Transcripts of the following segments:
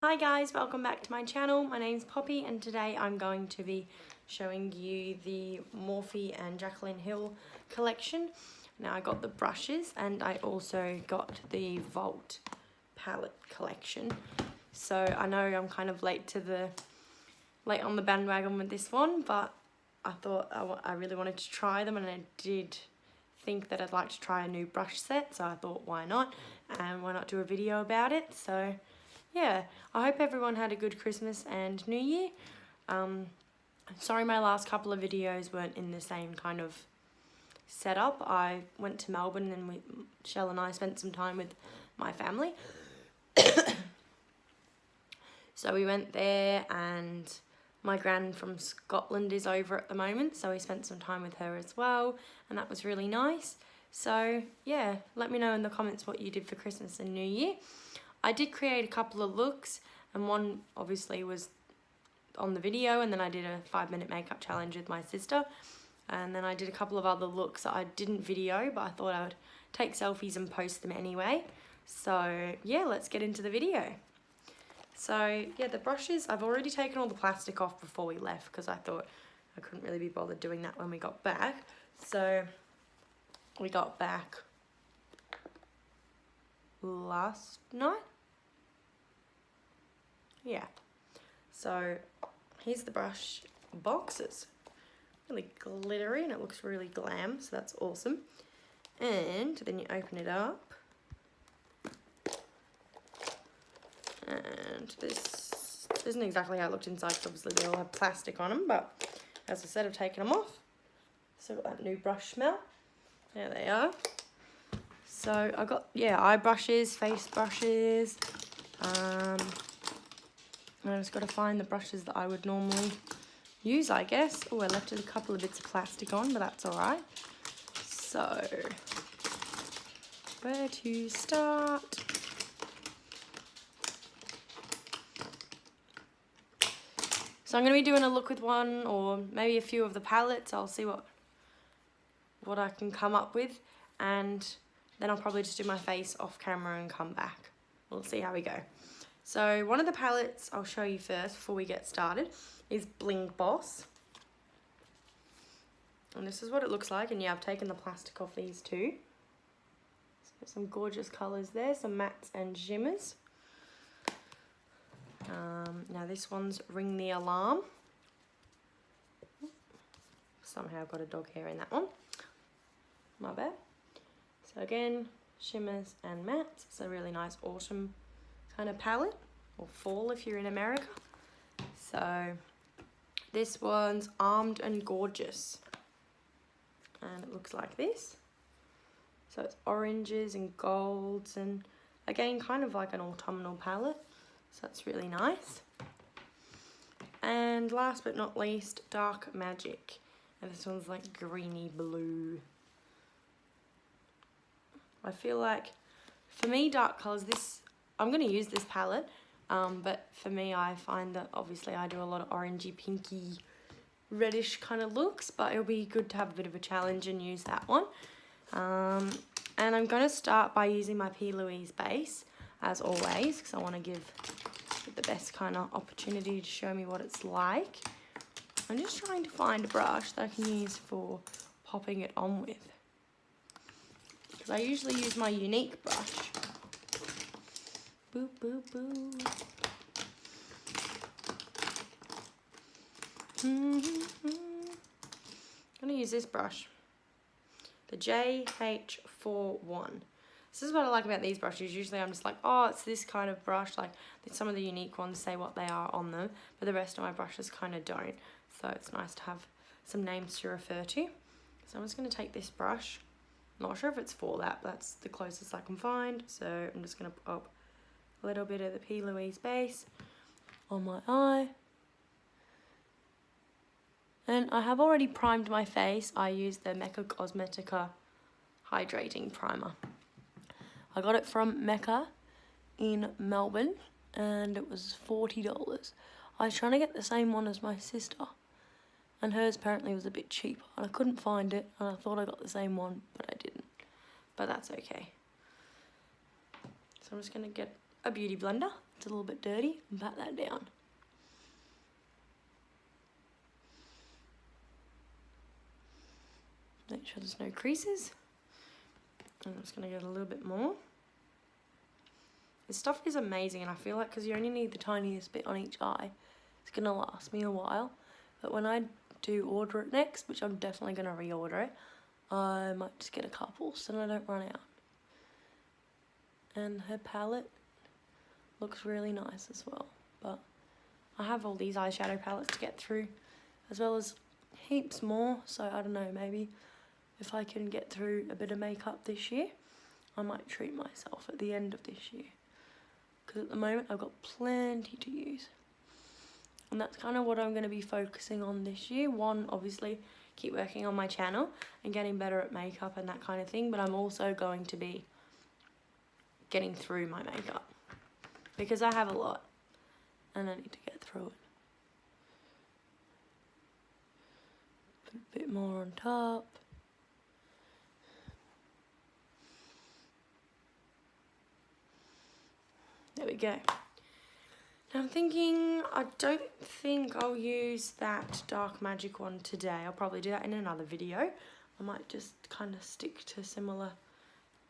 Hi guys, welcome back to my channel. My name's Poppy and today I'm going to be showing you the Morphe and Jaclyn Hill collection. Now I got the brushes and I also got the Vault palette collection. So I know I'm kind of late on the bandwagon with this one, but I thought I really wanted to try them, and I did think that I'd like to try a new brush set, so I thought why not, and why not do a video about it. So yeah, I hope everyone had a good Christmas and New Year. Sorry my last couple of videos weren't in the same kind of setup. I went to Melbourne and Shell and I spent some time with my family. So we went there, and my gran from Scotland is over at the moment, so we spent some time with her as well, and that was really nice. So yeah, let me know in the comments what you did for Christmas and New Year. I did create a couple of looks, and one obviously was on the video, and then I did a 5-minute makeup challenge with my sister, and then I did a couple of other looks that I didn't video, but I thought I would take selfies and post them anyway. So yeah, let's get into the video. So yeah, the brushes, I've already taken all the plastic off before we left because I thought I couldn't really be bothered doing that when we got back. So we got back last night. Yeah, so here's the brush boxes. Really glittery and it looks really glam, so that's awesome. And then you open it up, and this isn't exactly how it looked inside because obviously they all have plastic on them, but as I said, I've taken them off. So got that new brush smell. There they are. So I got, yeah, eye brushes, face brushes. I just got to find the brushes that I would normally use, I guess. Oh, I left a couple of bits of plastic on, but that's all right. So, where to start? So I'm going to be doing a look with one or maybe a few of the palettes. I'll see what I can come up with, and then I'll probably just do my face off camera and come back. We'll see how we go. So one of the palettes I'll show you first before we get started is Bling Boss. And this is what it looks like, and yeah, I've taken the plastic off these too. So got some gorgeous colours there, some mattes and shimmers. Now this one's Ring the Alarm. Somehow I've got a dog hair in that one. My bad. So again, shimmers and mattes. It's a really nice autumn kind of palette, or fall if you're in America. So this one's Armed and Gorgeous, and it looks like this. So it's oranges and golds, and again kind of like an autumnal palette, so that's really nice. And last but not least, Dark Magic, and this one's like greeny blue. I feel like for me, dark colours, I'm going to use this palette, but for me I find that obviously I do a lot of orangey, pinky, reddish kind of looks, but it'll be good to have a bit of a challenge and use that one. And I'm going to start by using my P. Louise base, as always, because I want to give it the best kind of opportunity to show me what it's like. I'm just trying to find a brush that I can use for popping it on with, because I usually use my Unique brush. Boo, boo, boo. I'm going to use this brush, the JH41. This is what I like about these brushes. Usually I'm just like, oh, it's this kind of brush. Like some of the Unique ones say what they are on them, but the rest of my brushes kind of don't. So it's nice to have some names to refer to. So I'm just going to take this brush. I'm not sure if it's for that, but that's the closest I can find. So I'm just going to pop a little bit of the P. Louise base on my eye. And I have already primed my face. I used the Mecca Cosmetica Hydrating Primer. I got it from Mecca in Melbourne, and it was $40. I was trying to get the same one as my sister, and hers apparently was a bit cheaper, and I couldn't find it, and I thought I got the same one, but I didn't. But that's okay. So I'm just going to get a beauty blender it's a little bit dirty, and pat that down. Make sure there's no creases. I'm just going to get a little bit more. This stuff is amazing, and I feel like because you only need the tiniest bit on each eye, it's going to last me a while. But when I do order it next, which I'm definitely going to reorder it, I might just get a couple so that I don't run out. And her palette looks really nice as well. But I have all these eyeshadow palettes to get through, as well as heaps more. So I don't know, maybe if I can get through a bit of makeup this year, I might treat myself at the end of this year. Because at the moment I've got plenty to use. And that's kind of what I'm going to be focusing on this year. One, obviously, keep working on my channel and getting better at makeup and that kind of thing. But I'm also going to be getting through my makeup. Because I have a lot. And I need to get through it. Put a bit more on top. There we go. Now I'm thinking, I don't think I'll use that Dark Magic one today. I'll probably do that in another video. I might just kind of stick to similar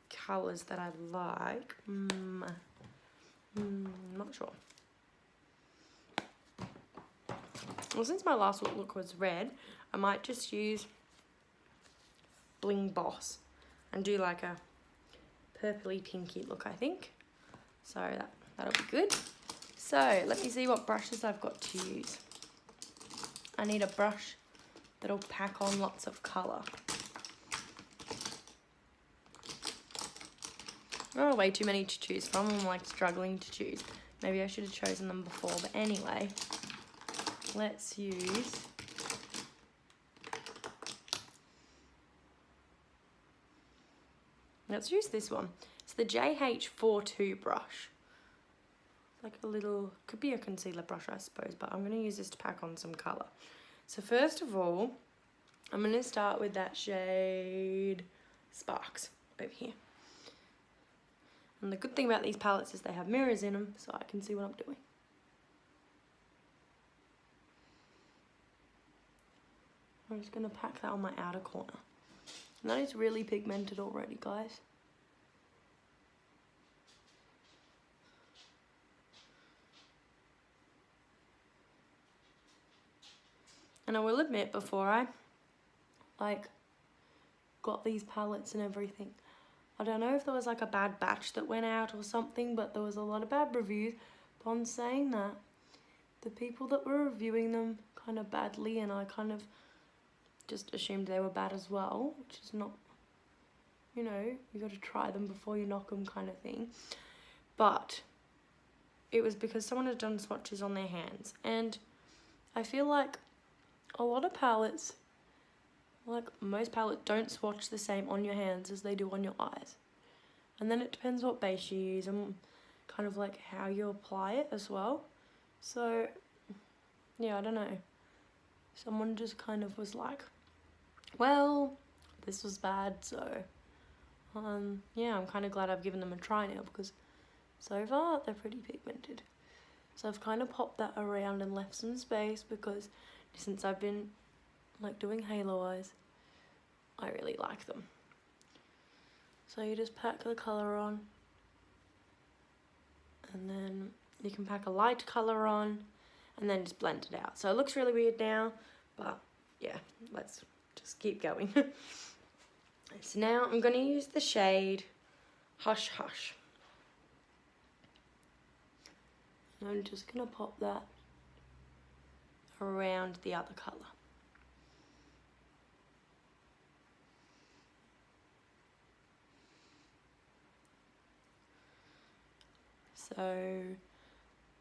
colours that I like. Not sure. Well, since my last look was red, I might just use Bling Boss and do like a purpley pinky look, I think. So that'll be good. So let me see what brushes I've got to use. I need a brush that'll pack on lots of colour. Oh, way too many to choose from. I'm like struggling to choose. Maybe I should have chosen them before, but anyway, let's use this one. It's the JH42 brush. Like a little, could be a concealer brush, I suppose, but I'm going to use this to pack on some colour. So first of all, I'm going to start with that shade Sparks over here. And the good thing about these palettes is they have mirrors in them, so I can see what I'm doing. I'm just going to pack that on my outer corner. And that is really pigmented already, guys. And I will admit, before I got these palettes and everything, I don't know if there was like a bad batch that went out or something, but there was a lot of bad reviews. But on saying that, the people that were reviewing them kind of badly, and I kind of just assumed they were bad as well, which is not, you know, you got to try them before you knock them kind of thing. But it was because someone had done swatches on their hands, and I feel like a lot of palettes, like most palettes, don't swatch the same on your hands as they do on your eyes. And then it depends what base you use and kind of like how you apply it as well. So yeah, I don't know. Someone just kind of was like, well, this was bad, so yeah, I'm kind of glad I've given them a try now, because so far they're pretty pigmented. So I've kind of popped that around and left some space, because since I've been like doing halo eyes, I really like them. So you just pack the colour on, and then you can pack a light colour on, and then just blend it out. So it looks really weird now, but yeah, let's just keep going. So now I'm going to use the shade Hush Hush. And I'm just going to pop that around the other colour. So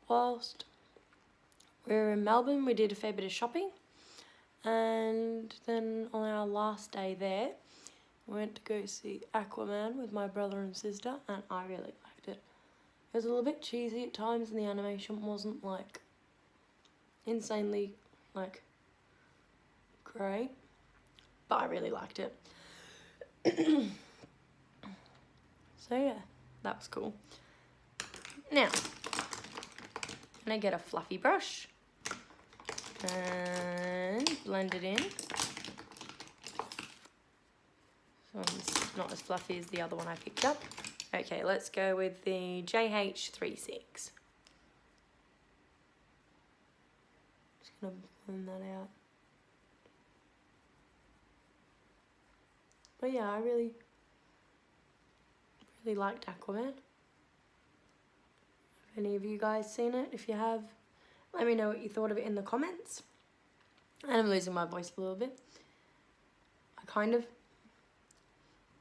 whilst we were in Melbourne, we did a fair bit of shopping, and then on our last day there, we went to go see Aquaman with my brother and sister, and I really liked it. It was a little bit cheesy at times, and the animation wasn't like insanely like great, but I really liked it. So yeah, that was cool. Now, gonna get a fluffy brush and blend it in. So it's not as fluffy as the other one I picked up. Okay, let's go with the JH36. Just gonna blend that out. But yeah, I really liked Aquaman. Have any of you guys seen it? If you have, let me know what you thought of it in the comments. And I'm losing my voice a little bit. I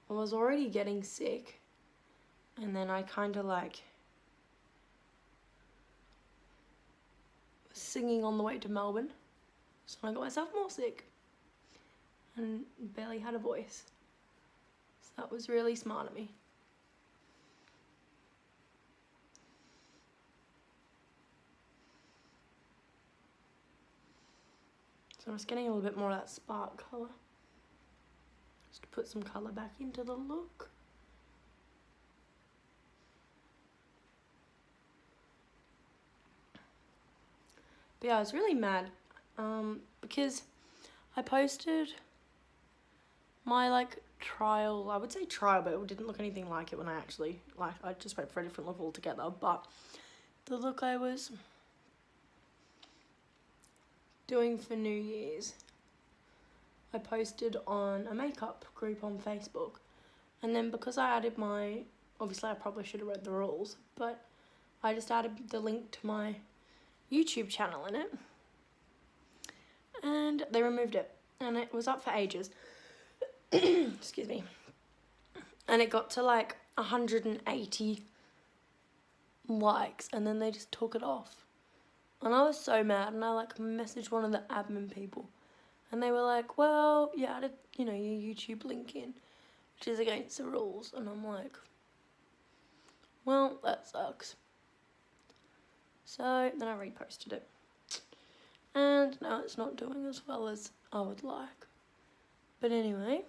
was already getting sick, and then I kind of like was singing on the way to Melbourne, so I got myself more sick and barely had a voice. So that was really smart of me. So I'm just getting a little bit more of that spark colour, just to put some colour back into the look. But yeah, I was really mad because I posted my like trial, I would say trial, but it didn't look anything like it when I actually, like, I just went for a different look altogether. But the look I was doing for New Year's, I posted on a makeup group on Facebook, and then because I added my, obviously I probably should have read the rules, but I just added the link to my YouTube channel in it, and they removed it, and it was up for ages. Excuse me. And it got to like 180 likes, and then they just took it off. And I was so mad, and I like messaged one of the admin people, and they were like, well, you added, you know, your YouTube link in, which is against the rules. And I'm like, well, that sucks. So then I reposted it, and now it's not doing as well as I would like. But anyway,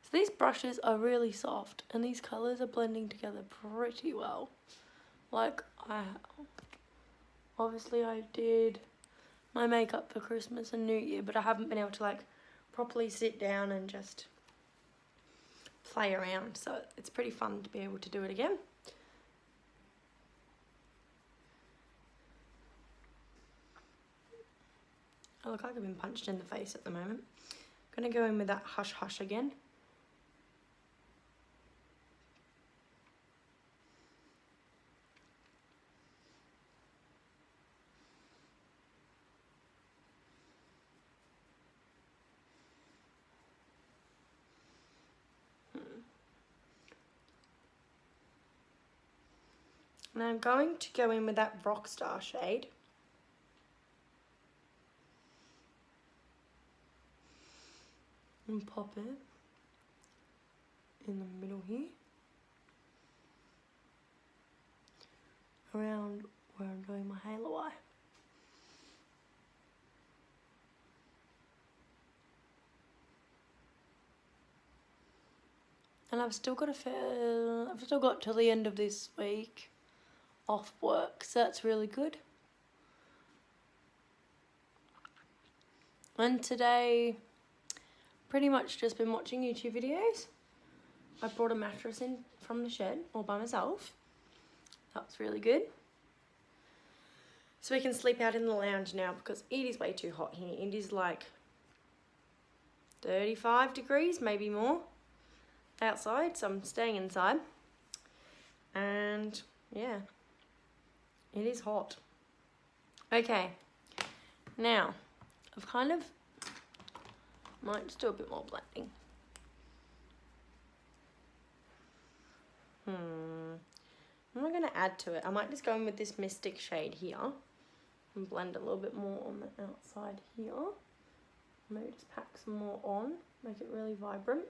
so these brushes are really soft, and these colours are blending together pretty well. Like, obviously I did my makeup for Christmas and New Year, but I haven't been able to like properly sit down and just play around, so it's pretty fun to be able to do it again. I look like I've been punched in the face at the moment. I'm gonna go in with that Hush Hush again. And I'm going to go in with that Rockstar shade. And pop it in the middle here, around where I'm doing my halo eye. And I've still got till the end of this week off work, so that's really good. And today, pretty much just been watching YouTube videos. I brought a mattress in from the shed all by myself. That was really good. So we can sleep out in the lounge now because it is way too hot here. It is like 35 degrees, maybe more, outside, so I'm staying inside. And yeah, it is hot. Okay, now I've kind of might just do a bit more blending. What am I going to add to it? I might just go in with this Mystic shade here and blend a little bit more on the outside here. Maybe just pack some more on, make it really vibrant.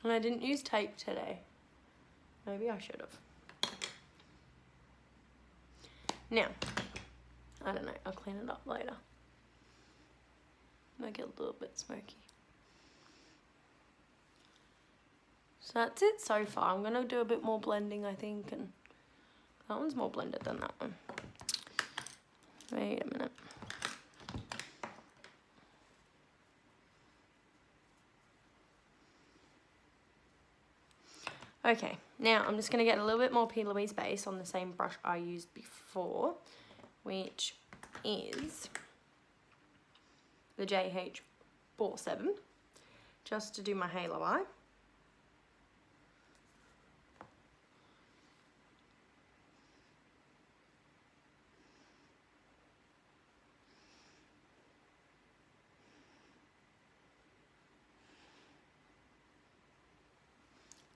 And I didn't use tape today. Maybe I should have. Now, I don't know, I'll clean it up later. Make it a little bit smoky. So that's it so far. I'm gonna do a bit more blending, I think, and that one's more blended than that one. Wait a minute. Okay, now I'm just going to get a little bit more P. Louise base on the same brush I used before, which is the JH 47, just to do my halo eye.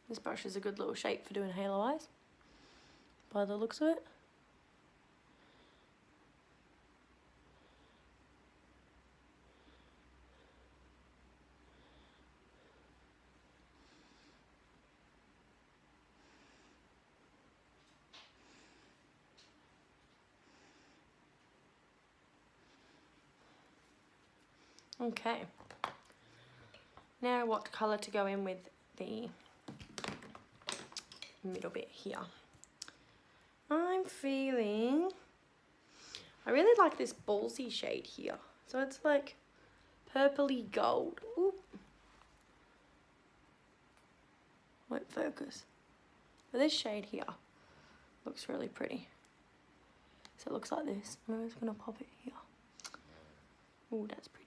This brush is a good little shape for doing halo eyes, by the looks of it. Okay. Now what colour to go in with the middle bit here. I'm feeling, I really like this ballsy shade here. So it's like purpley gold. Ooh. Won't focus. But this shade here looks really pretty. So it looks like this. I'm just gonna pop it here. Ooh, that's pretty.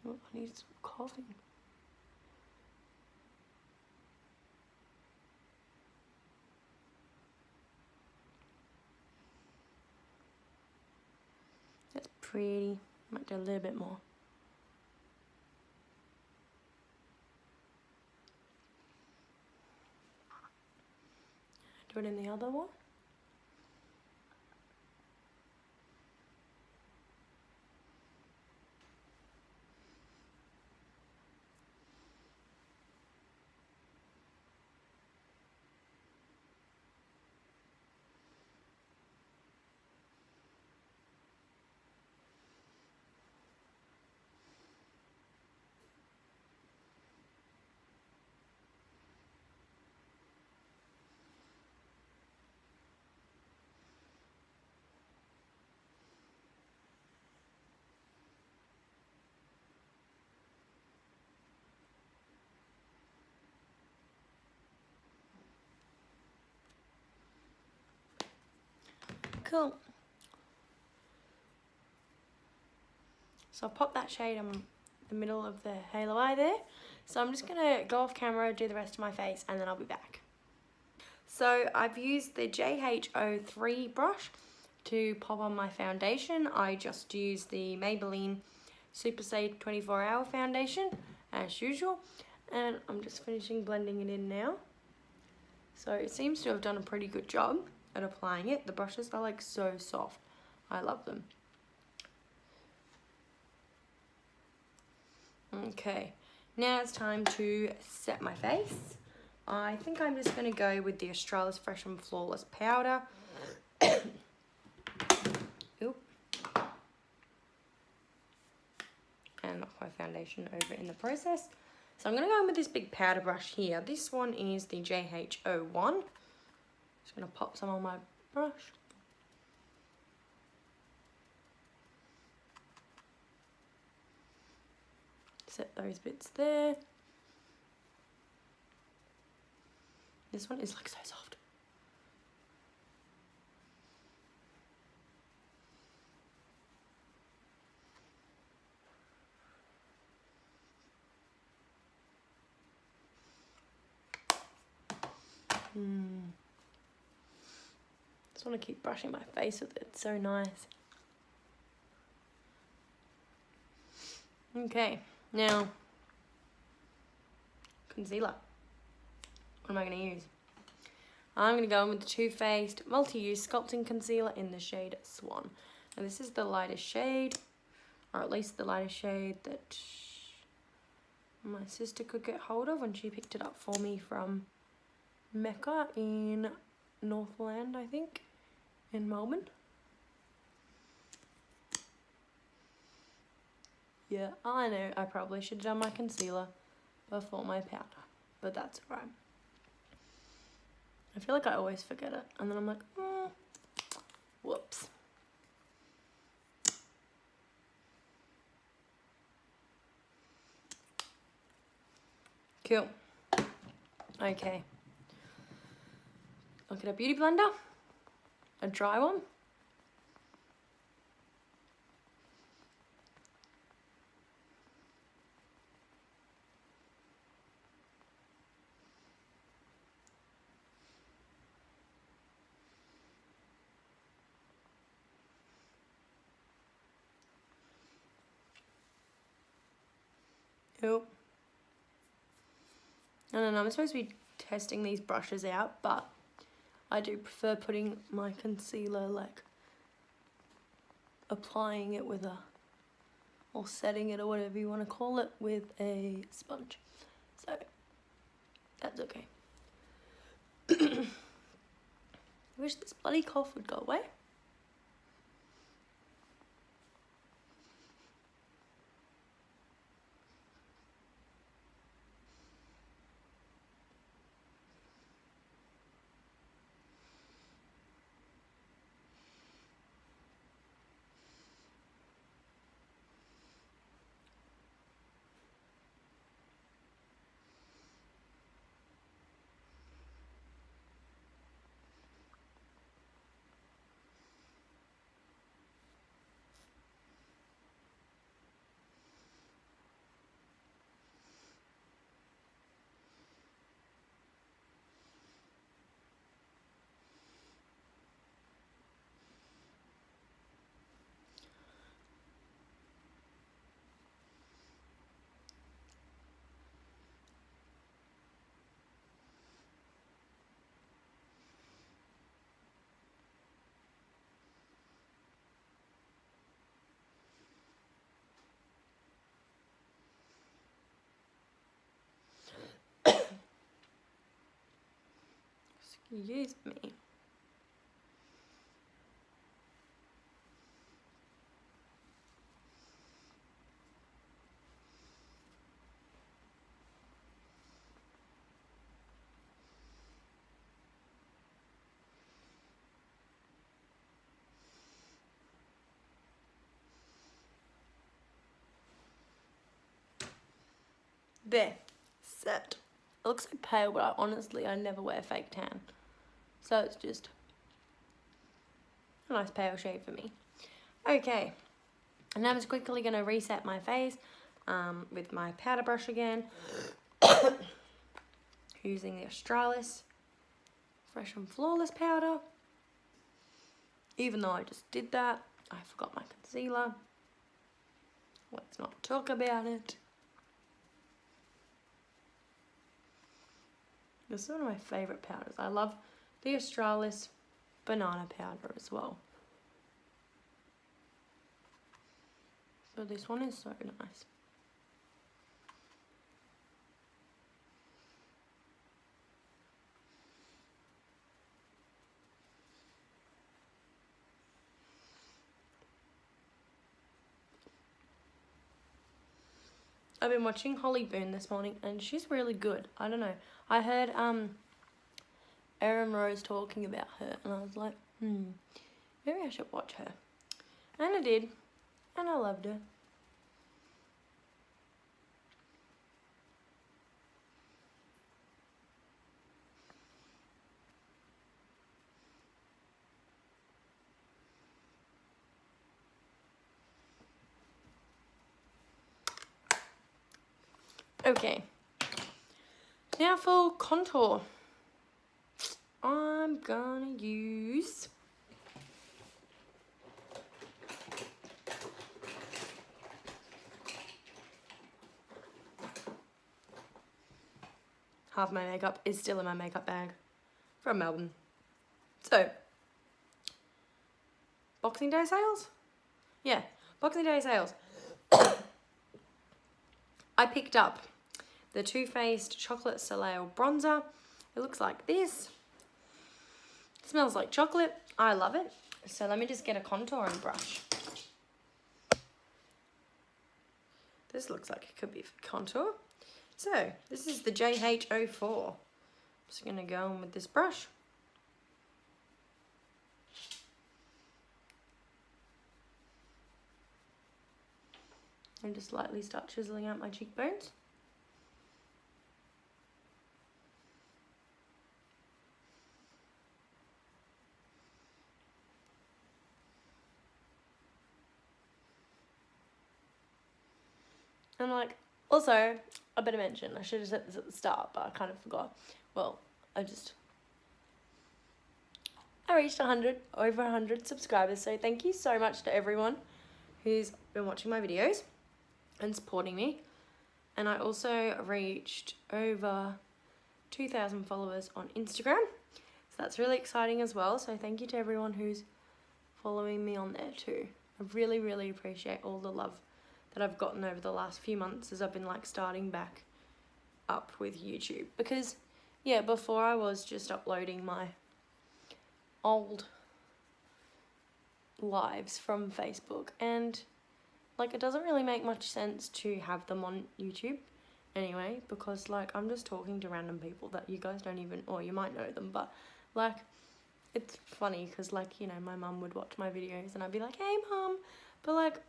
Oh, I need some coughing. That's pretty. Might do a little bit more. Do it in the other one. Cool. So I've popped that shade on the middle of the halo eye there. So I'm just gonna go off camera, do the rest of my face, and then I'll be back. So I've used the JH03 brush to pop on my foundation. I just used the Maybelline Superstay 24-hour foundation as usual, and I'm just finishing blending it in now. So it seems to have done a pretty good job at applying it. The brushes are like so soft. I love them. Okay, now it's time to set my face. I think I'm just going to go with the Australis Fresh and Flawless powder. Oop. And knock my foundation over in the process. So I'm going to go in with this big powder brush here. This one is the JH01. Just going to pop some on my brush. Set those bits there. This one is like so soft. Just want to keep brushing my face with it. It's so nice. Okay, now concealer. What am I going to use? I'm going to go in with the Too Faced Multi-Use Sculpting Concealer in the shade Swan. And this is the lightest shade, or at least the lightest shade that my sister could get hold of when she picked it up for me from Mecca in Northland, I think, in Melbourne. Yeah, I know I probably should have done my concealer before my powder, but that's alright. I feel like I always forget it, and then I'm like, whoops. Cool. Okay. I'll get a beauty blender, a dry one. Cool. I don't know, I'm supposed to be testing these brushes out, but I do prefer putting my concealer, like, applying it with a, or setting it, or whatever you want to call it, with a sponge. So, that's okay. I wish this bloody cough would go away. Excuse me. There. Set. It looks so pale, but I never wear fake tan. So it's just a nice pale shade for me. Okay. And I'm just quickly going to reset my face with my powder brush again. Using the Australis Fresh and Flawless powder. Even though I just did that, I forgot my concealer. Let's not talk about it. This is one of my favourite powders. I love the Australis banana powder as well. But this one is so nice. I've been watching Holly Boone this morning and she's really good. I don't know. I heard Erin Rose talking about her and I was like, maybe I should watch her. And I did. And I loved her. Okay, now for contour, I'm gonna use half my makeup is still in my makeup bag. from Melbourne. So, Boxing Day sales? Yeah, Boxing Day sales. I picked up the Too Faced Chocolate Soleil bronzer. It looks like this. It smells like chocolate. I love it. So let me just get a contouring brush. This looks like it could be for contour. So this is the JH04. I'm just gonna go in with this brush. And just lightly start chiseling out my cheekbones. And like, also, I better mention, I should have said this at the start, but I kind of forgot. Well, I reached over 100 subscribers, so thank you so much to everyone who's been watching my videos and supporting me. And I also reached over 2,000 followers on Instagram, so that's really exciting as well. So thank you to everyone who's following me on there too. I really, really appreciate all the love that I've gotten over the last few months as I've been like starting back up with YouTube. Because yeah, before I was just uploading my old lives from Facebook, and like it doesn't really make much sense to have them on YouTube anyway, because like I'm just talking to random people that you guys don't even, or you might know them, but like it's funny because like, you know, my mum would watch my videos and I'd be like, hey mum, but like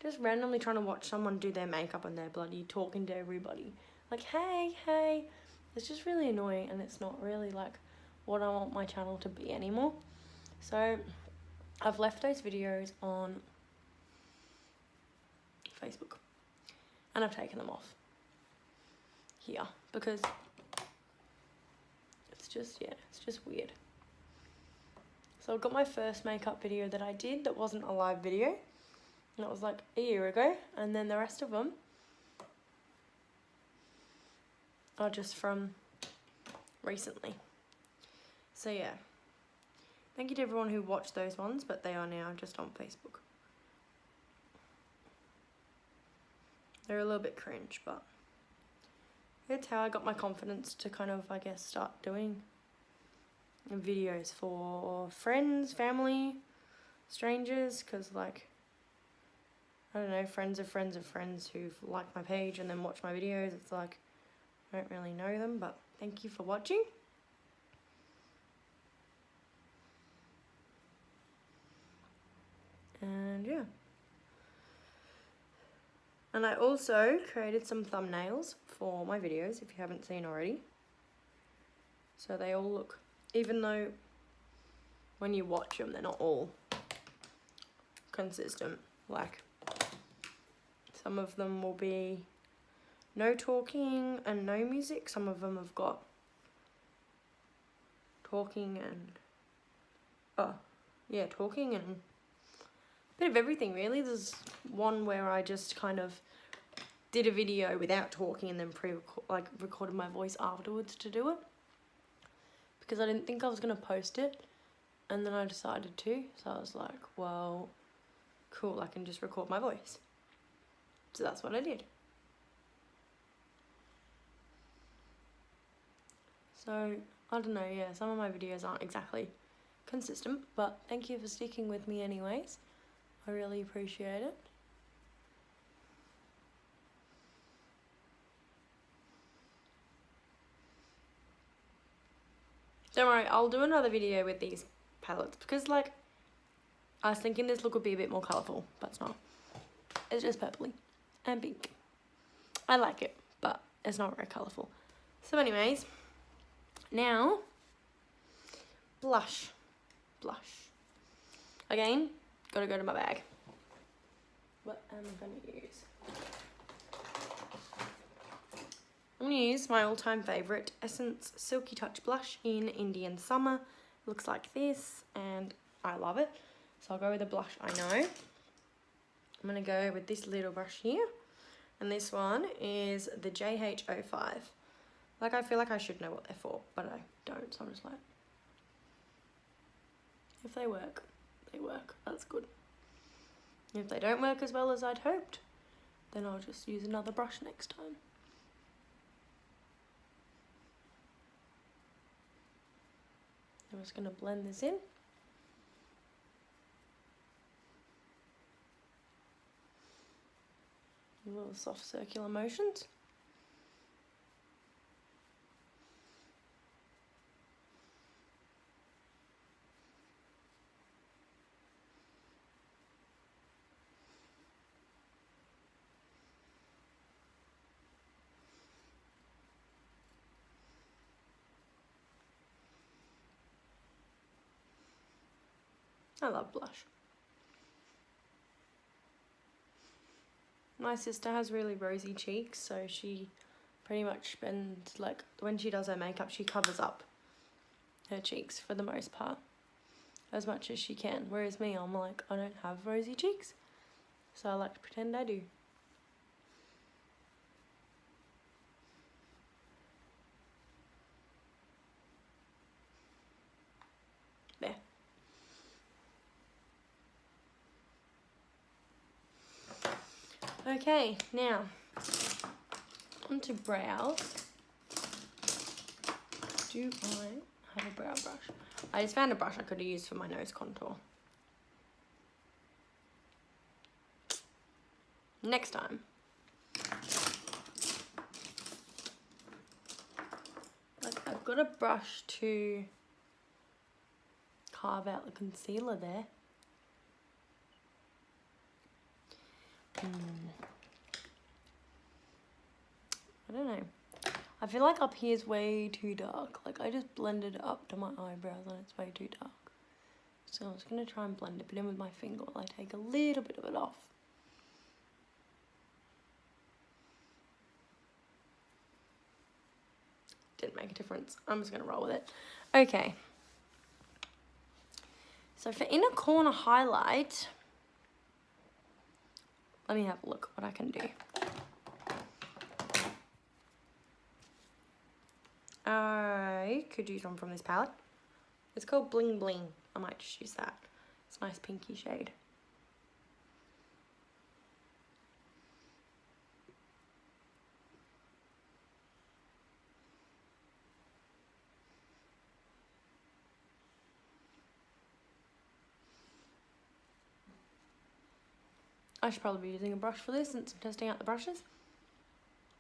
just randomly trying to watch someone do their makeup and they're bloody talking to everybody like, hey, it's just really annoying, and it's not really like what I want my channel to be anymore. So I've left those videos on Facebook and I've taken them off here because it's just, yeah, it's just weird. So I've got my first makeup video that I did that wasn't a live video, and that was like a year ago, and then the rest of them are just from recently. So yeah, thank you to everyone who watched those ones, but they are now just on Facebook. They're a little bit cringe, but it's how I got my confidence to kind of, I guess, start doing videos for friends, family, strangers, because like, I don't know, friends of friends of friends who've liked my page and then watch my videos. It's like, I don't really know them, but thank you for watching. And yeah. And I also created some thumbnails for my videos, if you haven't seen already. So they all look, even though when you watch them, they're not all consistent. Like, some of them will be no talking and no music. Some of them have got talking and, talking and a bit of everything really. There's one where I just kind of did a video without talking and then recorded my voice afterwards to do it, because I didn't think I was going to post it, and then I decided to, so I was like, well, cool, I can just record my voice. So that's what I did. So, I don't know, yeah, some of my videos aren't exactly consistent, but thank you for sticking with me anyways. I really appreciate it. Don't worry, I'll do another video with these palettes, because like, I was thinking this look would be a bit more colourful, but it's not. It's just purpley and pink. I like it, but it's not very colourful. So anyways, now, blush. Again, gotta go to my bag. What am I gonna use? I'm gonna use my all-time favourite Essence Silky Touch blush in Indian Summer. It looks like this, and I love it. So I'll go with a blush I know. I'm gonna go with this little brush here, and this one is the JH05. Like, I feel like I should know what they're for, but I don't, so I'm just like, If they work, they work. That's good. If they don't work as well as I'd hoped, then I'll just use another brush next time. I'm just going to blend this in. Little soft circular motions. I love blush. My sister has really rosy cheeks, so she pretty much spends, like, when she does her makeup, she covers up her cheeks for the most part, as much as she can. Whereas me, I'm like, I don't have rosy cheeks, so I like to pretend I do. There. Okay, now onto brows. Do I have a brow brush? I just found a brush I could have used for my nose contour. Next time. Like, I've got a brush to carve out the concealer there. I don't know. I feel like up here is way too dark. Like, I just blended it up to my eyebrows and it's way too dark. So I'm just going to try and blend it in with my finger while I take a little bit of it off. Didn't make a difference. I'm just going to roll with it. Okay. So for inner corner highlight, let me have a look what I can do. I could use one from this palette. It's called Bling Bling. I might just use that. It's a nice pinky shade. I should probably be using a brush for this since I'm testing out the brushes.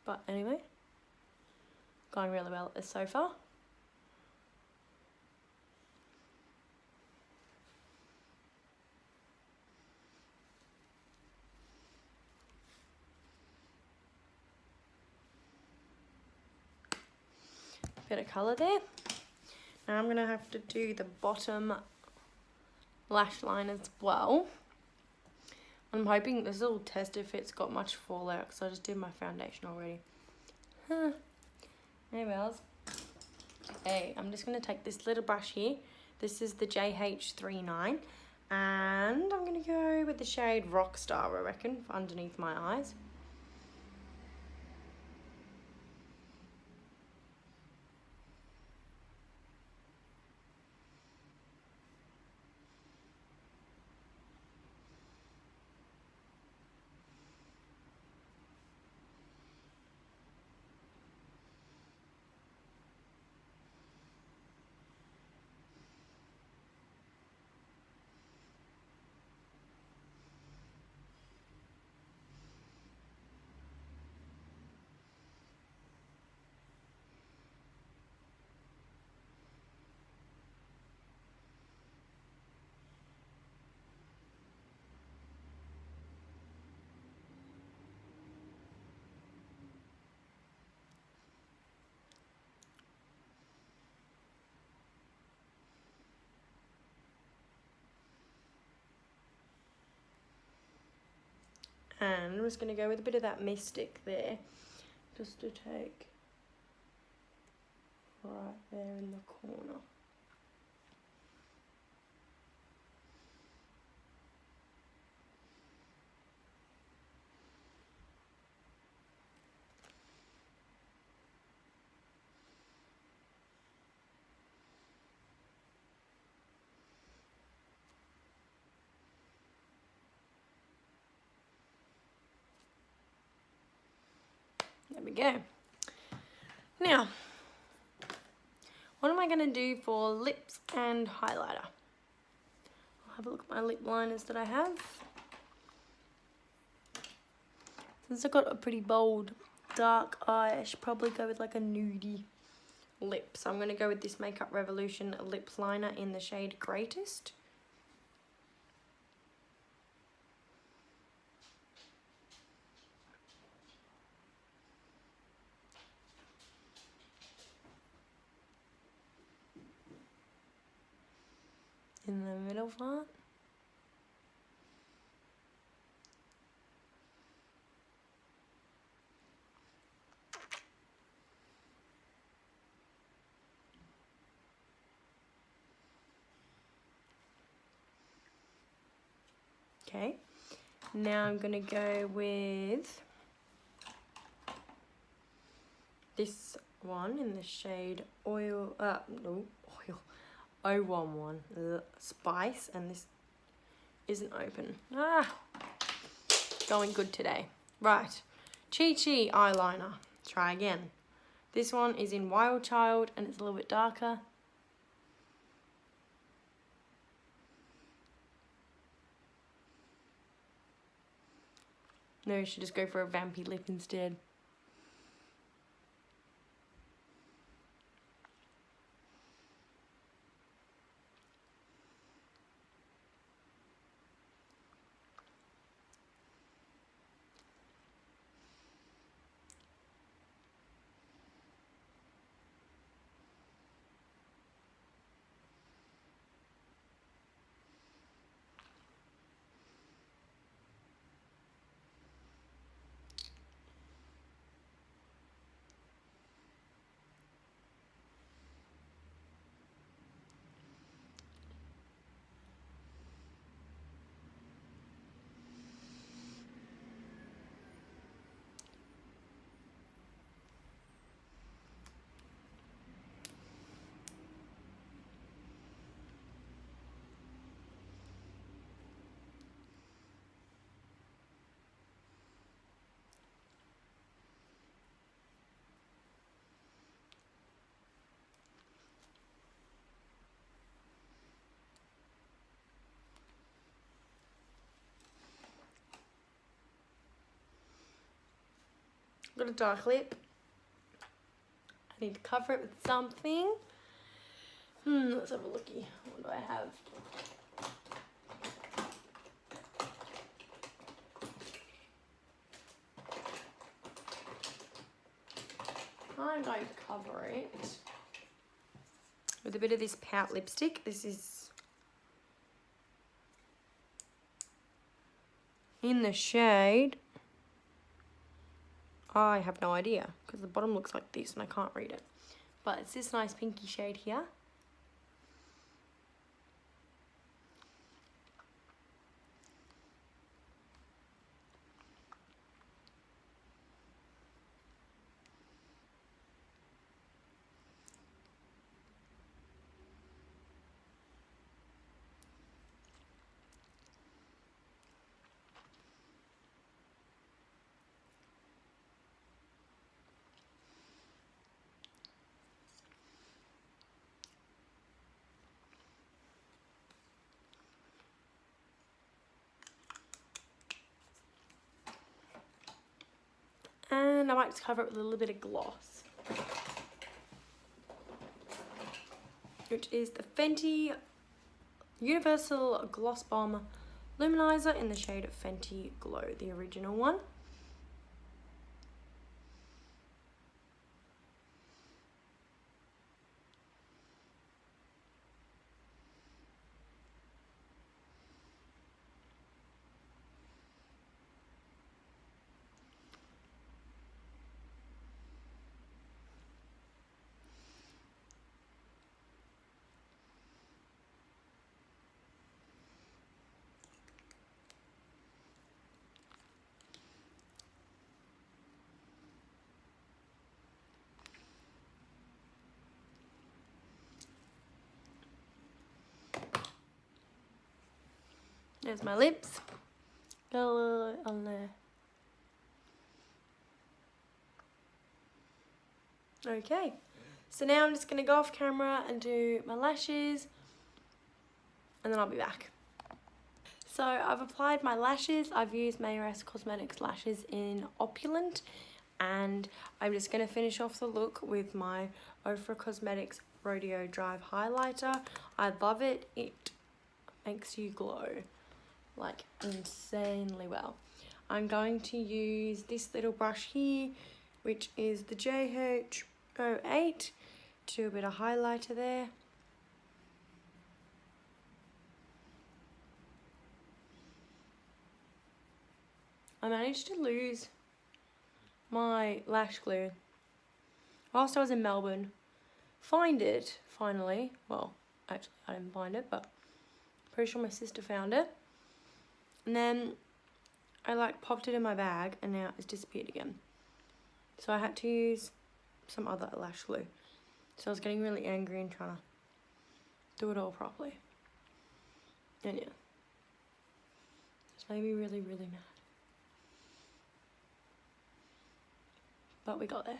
But anyway, going really well at this so far. Bit of colour there. Now I'm going to have to do the bottom lash line as well. I'm hoping this will test if it's got much fallout because I just did my foundation already. Hey, Wells. Hey, I'm just going to take this little brush here. This is the JH39. And I'm going to go with the shade Rockstar, I reckon, for underneath my eyes. And I'm just going to go with a bit of that Mystic there, just to take right there in the corner. we go. Now, what am I going to do for lips and highlighter? I'll have a look at my lip liners that I have. Since I've got a pretty bold dark eye, I should probably go with like a nudie lip. So I'm going to go with this Makeup Revolution lip liner in the shade Greatest. In the middle part. Okay, now I'm going to go with this one in the shade Oil, no, Oil, 011, Spice, and this isn't open. Going good today. Right, Chi Chi eyeliner, try again. This one is in Wild Child and it's a little bit darker. No, you should just go for a vampy lip instead. Got a dark lip. I need to cover it with something. Let's have a looky. What do I have? I'm going to cover it with a bit of this Pout lipstick. This is in the shade, I have no idea because the bottom looks like this and I can't read it. But it's this nice pinky shade here. And I might just cover it with a little bit of gloss, which is the Fenty Universal Gloss Bomb Luminizer in the shade Fenty Glow, the original one. There's my lips. Got a little on there. Okay, so now I'm just going to go off camera and do my lashes, and then I'll be back. So I've applied my lashes. I've used Mayres Cosmetics lashes in Opulent, and I'm just going to finish off the look with my Ofra Cosmetics Rodeo Drive highlighter. I love it. It makes you glow like insanely well. I'm going to use this little brush here, which is the JH08, to do a bit of highlighter there. I managed to lose my lash glue whilst I was in Melbourne. Find it, finally. Well, actually I didn't find it, but pretty sure my sister found it. And then I like popped it in my bag and now it's disappeared again. So I had to use some other lash glue. So I was getting really angry and trying to do it all properly. And yeah, it's made me really, really mad. But we got there.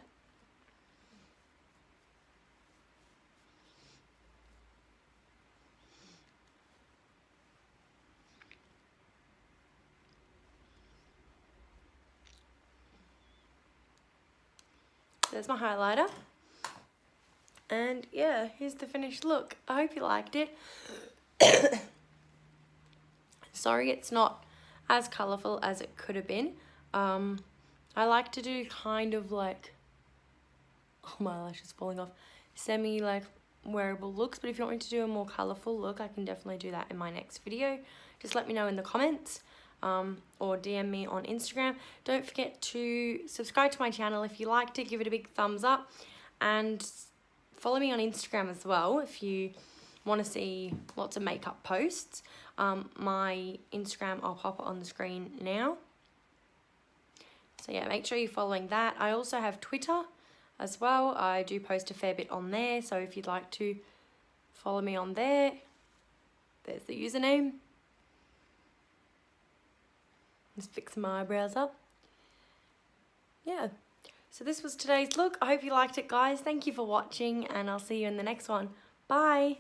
There's my highlighter. And yeah, here's the finished look. I hope you liked it. Sorry it's not as colourful as it could have been. I like to do kind of like, oh my eyelash is falling off, semi like wearable looks, but if you want me to do a more colourful look, I can definitely do that in my next video. Just let me know in the comments, or DM me on Instagram. Don't forget to subscribe to my channel if you liked it, give it a big thumbs up, and follow me on Instagram as well if you want to see lots of makeup posts. My Instagram, I'll pop it on the screen now. So yeah, make sure you're following that. I also have Twitter as well. I do post a fair bit on there, so if you'd like to follow me on there, there's the username. Just fixing my eyebrows up. Yeah, so this was today's look. I hope you liked it, guys. Thank you for watching, and I'll see you in the next one. Bye!